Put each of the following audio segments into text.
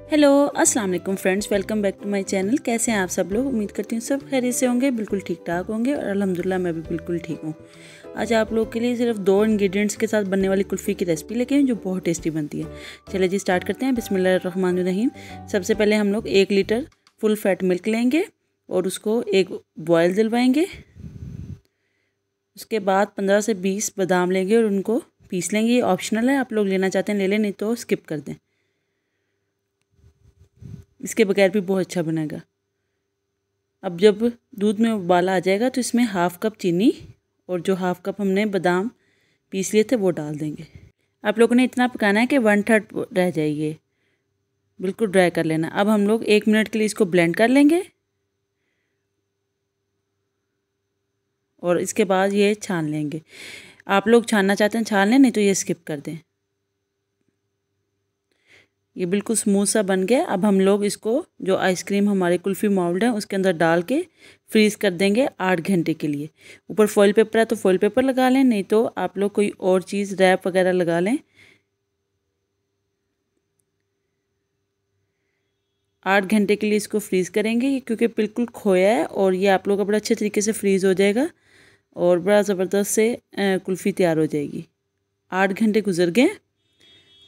Hello अस्सलाम वालेकुम friends, welcome back to my channel. कैसे हैं आप सब लोग? उम्मीद करती हूँ सब खैरियत से होंगे, बिल्कुल ठीक ठाक होंगे और अल्हम्दुलिल्लाह मैं भी बिल्कुल ठीक हूँ। आज आप लोग के लिए सिर्फ 2 इंग्रेडिएंट्स के साथ बनने वाली कुल्फ़ी की रेसिपी लेके आई जो बहुत टेस्टी बनती है। चलिए जी स्टार्ट करते हैं। बिस्मिल्लाहिर्रहमानिर्रहीम। सबसे पहले हम लोग 1 लीटर फुल फैट मिल्क लेंगे और उसको एक बॉयल दिलवाएंगे। उसके बाद 15 से 20 बादाम लेंगे और उनको पीस लेंगे। ये ऑप्शनल है, आप लोग लेना चाहते हैं ले लें, नहीं तो स्किप कर दें। इसके बगैर भी बहुत अच्छा बनेगा। अब जब दूध में उबाला आ जाएगा तो इसमें हाफ़ कप चीनी और जो हाफ़ कप हमने बादाम पीस लिए थे वो डाल देंगे। आप लोगों ने इतना पकाना है कि 1/3 रह जाइए, बिल्कुल ड्राई कर लेना। अब हम लोग 1 मिनट के लिए इसको ब्लेंड कर लेंगे और इसके बाद ये छान लेंगे। आप लोग छानना चाहते हैं छान लें, नहीं तो ये स्किप कर दें। ये बिल्कुल स्मूथ सा बन गया। अब हम लोग इसको जो आइसक्रीम हमारे कुल्फ़ी मोल्ड है उसके अंदर डाल के फ्रीज़ कर देंगे 8 घंटे के लिए। ऊपर फॉइल पेपर है तो फॉइल पेपर लगा लें, नहीं तो आप लोग कोई और चीज़ रैप वगैरह लगा लें। 8 घंटे के लिए इसको फ्रीज़ करेंगे क्योंकि बिल्कुल खोया है और ये आप लोग का बड़ा अच्छे तरीके से फ्रीज़ हो जाएगा और बड़ा ज़बरदस्त से कुल्फ़ी तैयार हो जाएगी। 8 घंटे गुजर गए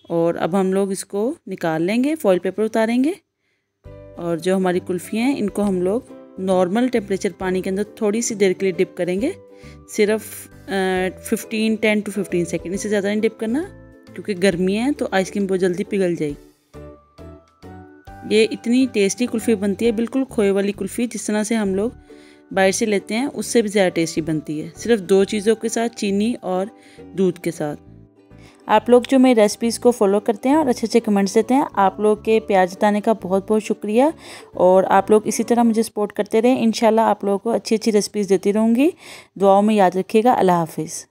और अब हम लोग इसको निकाल लेंगे, फॉइल पेपर उतारेंगे और जो हमारी कुल्फ़ियाँ हैं इनको हम लोग नॉर्मल टेम्परेचर पानी के अंदर थोड़ी सी देर के लिए डिप करेंगे। सिर्फ 10 to 15 सेकेंड, इससे ज़्यादा नहीं डिप करना क्योंकि गर्मियाँ हैं तो आइसक्रीम बहुत जल्दी पिघल जाएगी। ये इतनी टेस्टी कुल्फ़ी बनती है, बिल्कुल खोए वाली कुल्फ़ी जिस तरह से हम लोग बाहर से लेते हैं उससे भी ज़्यादा टेस्टी बनती है, सिर्फ 2 चीज़ों के साथ, चीनी और दूध के साथ। आप लोग जो मेरी रेसिपीज़ को फॉलो करते हैं और अच्छे अच्छे कमेंट्स देते हैं, आप लोग के प्यार जताने का बहुत बहुत शुक्रिया और आप लोग इसी तरह मुझे सपोर्ट करते रहें। इंशाल्लाह आप लोगों को अच्छी अच्छी रेसिपीज़ देती रहूँगी। दुआओं में याद रखिएगा। अल्लाह हाफिज़।